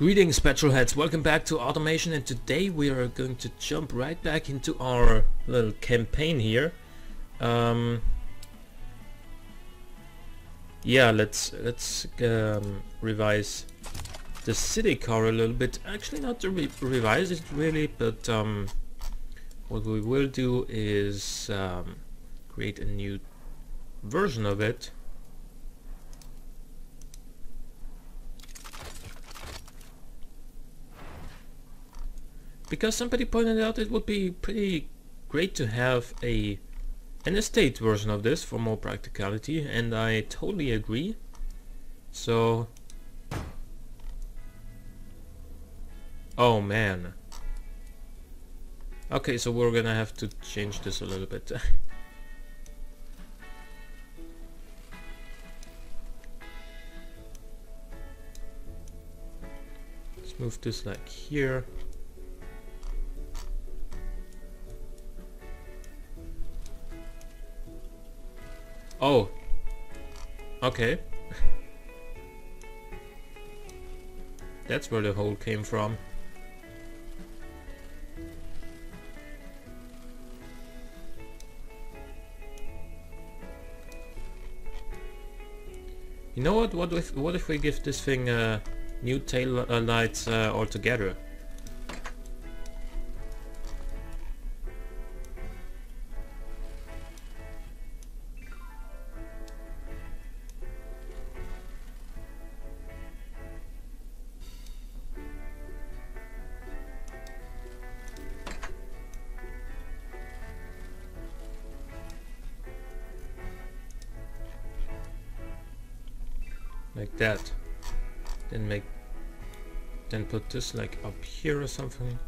Greetings petrolheads, welcome back to Automation, and today we are going to jump right back into our little campaign here. Yeah, let's revise the city car a little bit. Actually not to revise it really, but what we will do is create a new version of it. Because somebody pointed out it would be pretty great to have an estate version of this for more practicality, and I totally agree. So, oh man. Okay, so we're gonna have to change this a little bit. Let's move this like here. Oh, okay. That's where the hole came from. You know what? What if we give this thing new tail lights altogether? Like that. Then put this like up here or something.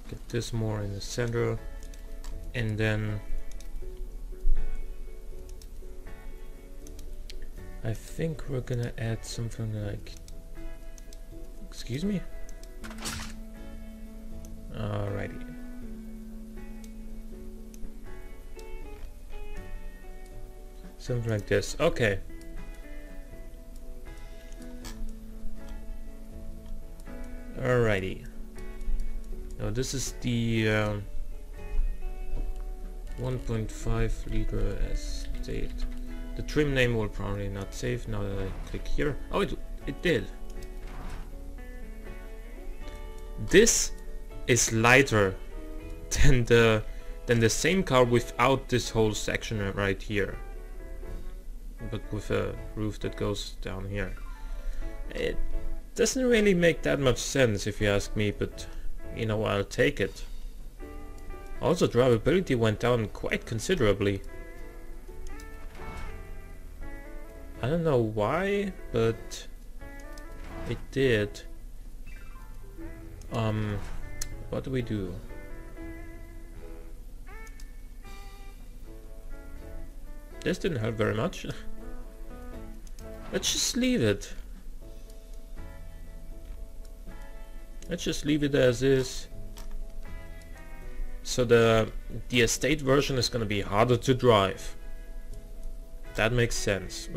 Get this more in the center, and then I think we're gonna add something like, excuse me? Alrighty. Something like this. Okay. Alrighty. Now this is the 1.5 liter estate. The trim name will probably not save now that I click here. Oh, it did. This is lighter than the same car without this whole section right here, but with a roof that goes down here. It doesn't really make that much sense if you ask me, but you know, I'll take it. Also, drivability went down quite considerably. I don't know why, but it did. What do we do? This didn't help very much. Let's just leave it. Let's just leave it as is. So the estate version is gonna be harder to drive. That makes sense.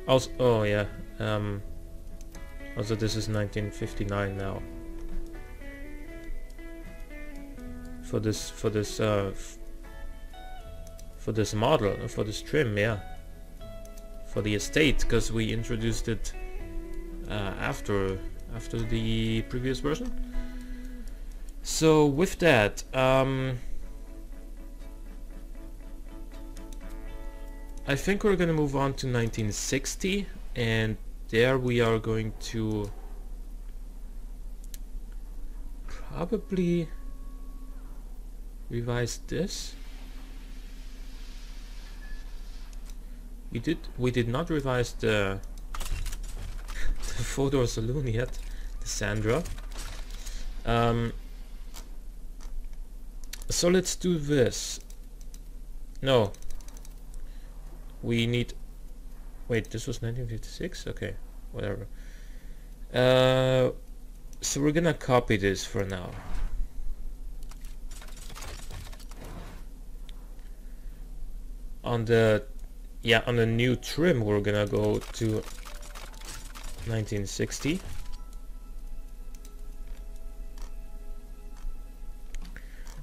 Also, oh yeah. Also, this is 1959 now. For this model, for this trim, yeah. For the estate, because we introduced it after the previous version. So with that, I think we're gonna move on to 1960, and there we are going to probably revise this. We did not revise the four-door saloon yet, the Sandra. So let's do this. No, we need. Wait, this was 1956? Okay, whatever. So we're gonna copy this for now. on the new trim we're gonna go to 1960.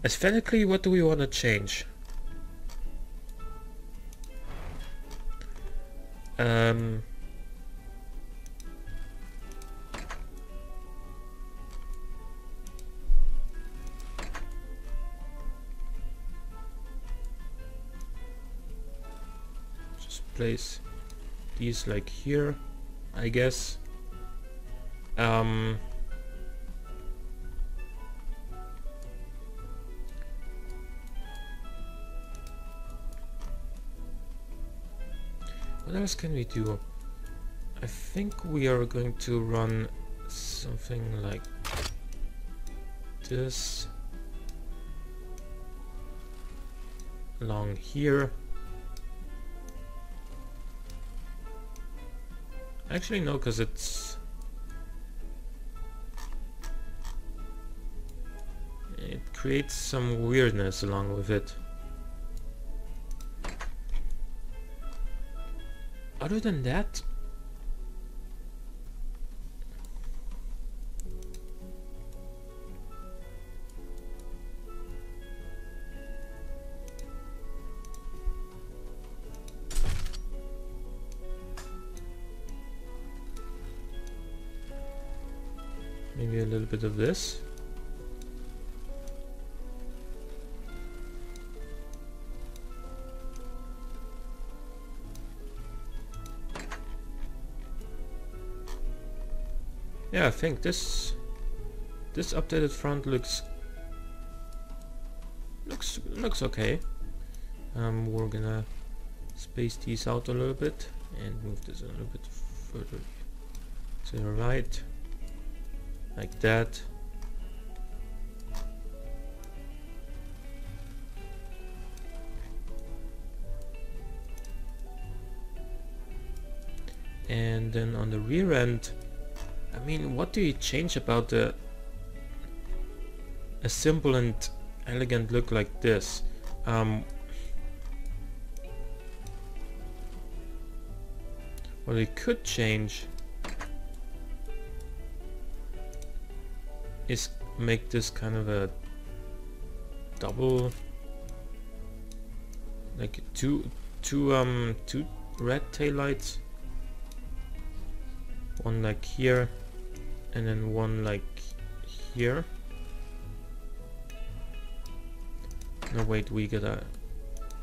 Aesthetically, what do we want to change? Just place these like here, I guess. What else can we do? I think we are going to run something like this along here. Actually no, because it creates some weirdness along with it. Other than that, maybe a little bit of this. Yeah, I think this updated front looks okay. We're gonna space these out a little bit and move this a little bit further to the right, like that. And then on the rear end, I mean, what do you change about a simple and elegant look like this? What we could change is make this kind of a double, like two red taillights, one like here and then one like here. No, wait, we gotta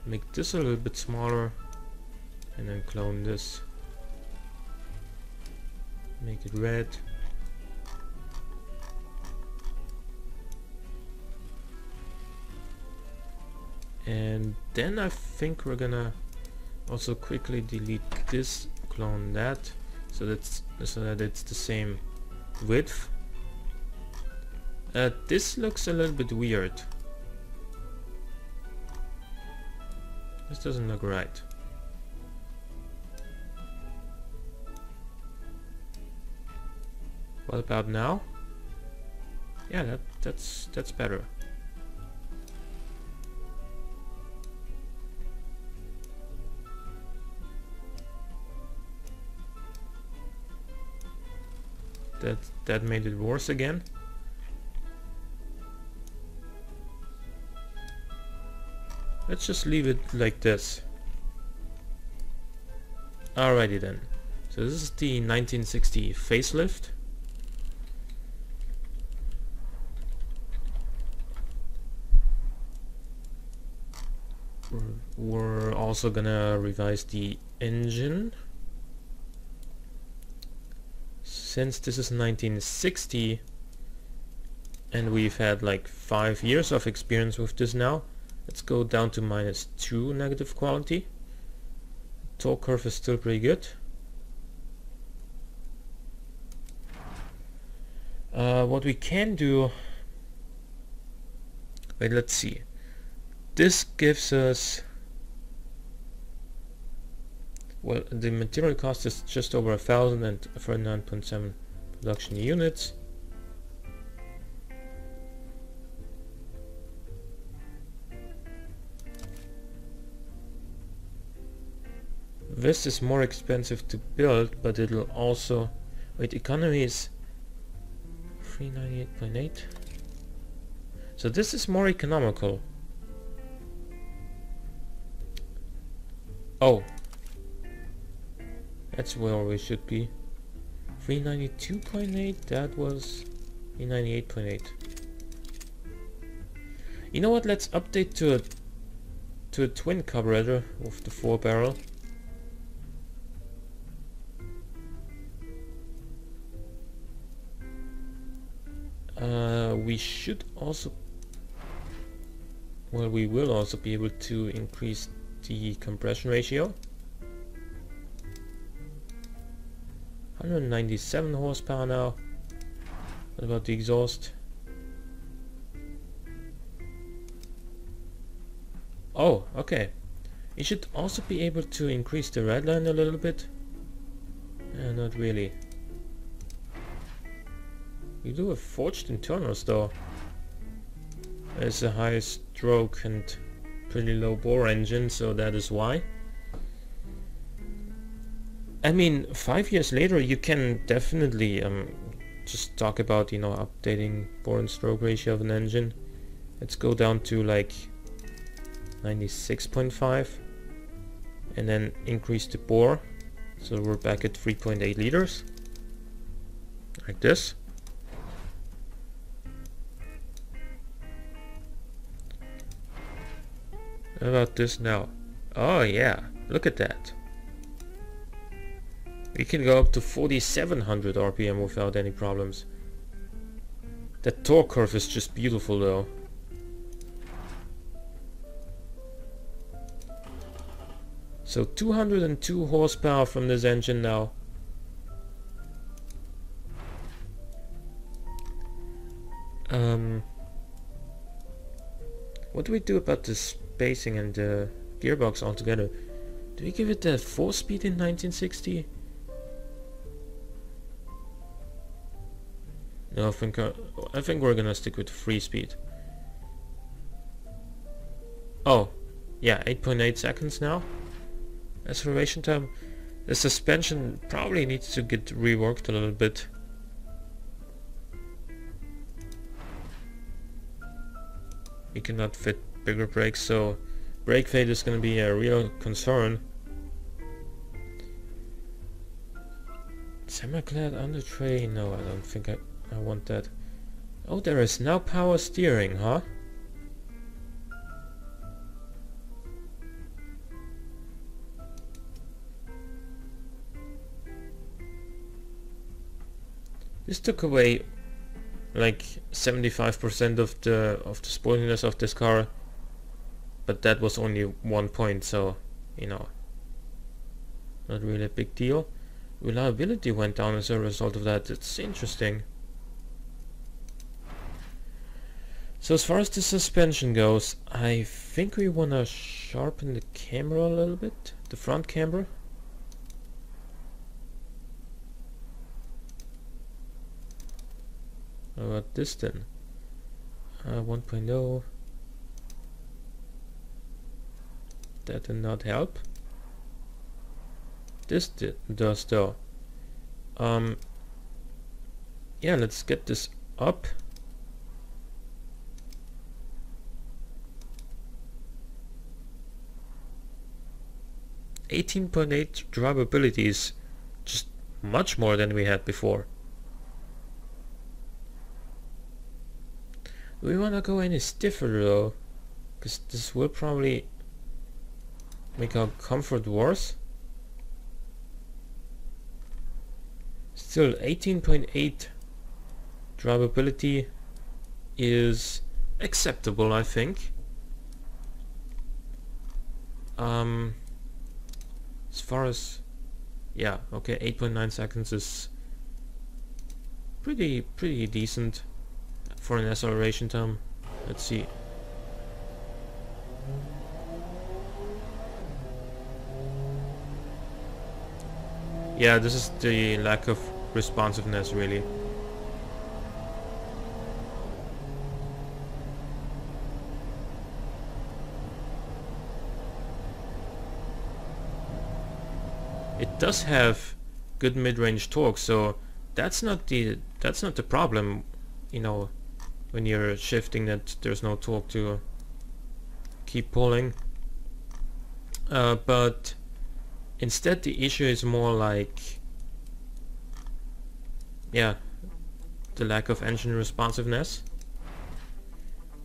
make this a little bit smaller and then clone this, make it red. And then I think we're gonna also quickly delete this, clone that, so that it's the same width. This looks a little bit weird. This doesn't look right. What about now? Yeah, that's better. That made it worse again. Let's just leave it like this. Alrighty then. So this is the 1960 facelift. We're also gonna revise the engine. Since this is 1960 and we've had like 5 years of experience with this now, let's go down to -2 negative quality. Torque curve is still pretty good. What we can do, wait, let's see. This gives us, well, the material cost is just over 1,039.7 production units. this is more expensive to build, but it'll also... Wait, economy is 398.8. So this is more economical. Oh. That's where we should be. 392.8, that was 398.8. You know what, let's update to a twin carburetor with the 4-barrel. We should also... Well, we will also be able to increase the compression ratio. 197 horsepower now. What about the exhaust? Oh, okay. You should also be able to increase the red line a little bit. Not really. You do have forged internals though. There's a high stroke and pretty low bore engine, so that is why. I mean, 5 years later you can definitely just talk about, you know, updating bore and stroke ratio of an engine. Let's go down to like 96.5 and then increase the bore, so we're back at 3.8 liters like this. How about this now? Oh yeah, look at that. We can go up to 4700 RPM without any problems. That torque curve is just beautiful though. So 202 horsepower from this engine now. What do we do about the spacing and the gearbox altogether? Do we give it a 4-speed in 1960? No, I think we're gonna stick with 3-speed. Oh, yeah, 8.8 seconds now. Acceleration time. The suspension probably needs to get reworked a little bit. We cannot fit bigger brakes, so brake fade is going to be a real concern. Semi-clad under tray? No, I don't think I want that. Oh, there is now power steering, huh? This took away like 75% of the sportiness of this car, but that was only 1 point, so you know, not really a big deal. Reliability went down as a result of that. It's interesting. So as far as the suspension goes, I think we wanna sharpen the camber a little bit, the front camber. How about this then? 1.0. That did not help. This does though. Yeah, let's get this up. (18.8) drivability is just much more than we had before. Do we want to go any stiffer though? Because this will probably make our comfort worse. Still, 18.8 drivability is acceptable, I think. As far as, yeah, okay, 8.9 seconds is pretty decent for an acceleration time. Let's see. Yeah, this is the lack of responsiveness, really. it does have good mid-range torque, so that's not the problem, you know, when you're shifting, that there's no torque to keep pulling. But instead the issue is more like, yeah, the lack of engine responsiveness.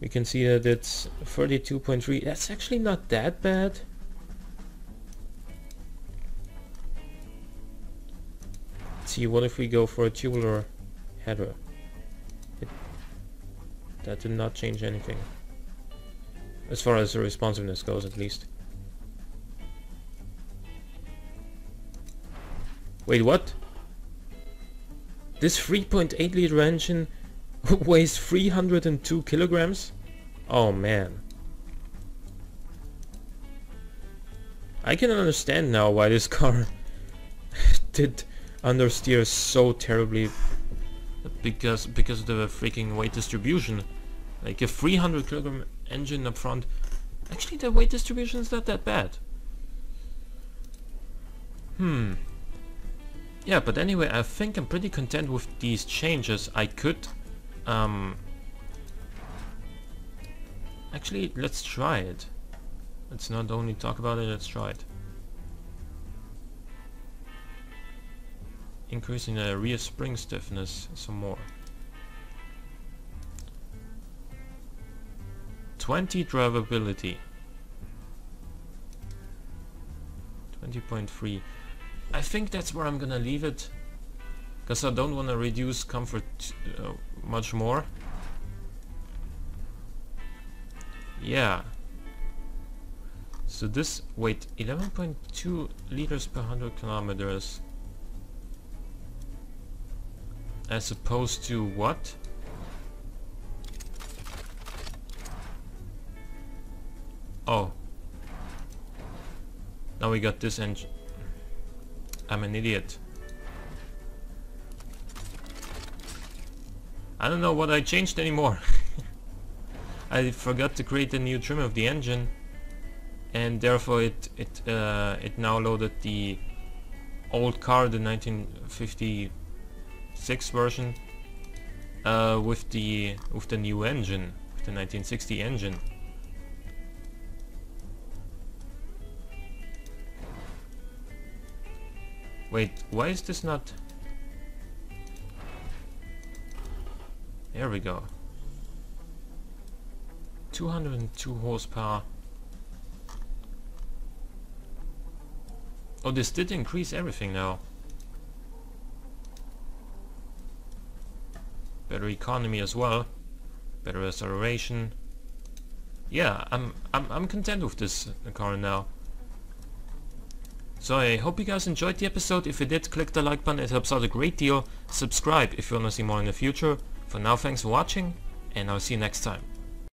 We can see that it's 32.3. That's actually not that bad. Let's see, what if we go for a tubular header? That did not change anything, as far as the responsiveness goes, at least. Wait, what? This 3.8 liter engine weighs 302 kilograms? Oh man. I can understand now why this car did understeer so terribly, because of the freaking weight distribution. Like a 300 kilogram engine up front. Actually, the weight distribution is not that bad. Yeah, but anyway, I think I'm pretty content with these changes. I could actually, let's try it. Let's not only talk about it, let's try it. Increasing the rear spring stiffness some more. 20 drivability. 20.3. I think that's where I'm gonna leave it, because I don't want to reduce comfort much more. Yeah. So this, wait, 11.2 liters per 100 kilometers. As opposed to what? Oh. Now we got this engine. I'm an idiot. I don't know what I changed anymore. I forgot to create a new trim of the engine, and therefore it now loaded the old car, the 1956 version, with the new engine, with the 1960 engine. Wait, why is this not? There we go. 202 horsepower. Oh, this did increase everything now. Better economy as well. Better acceleration. Yeah, I'm content with this car now. So I hope you guys enjoyed the episode. If you did, click the like button, it helps out a great deal. Subscribe if you want to see more in the future. For now, thanks for watching, and I'll see you next time.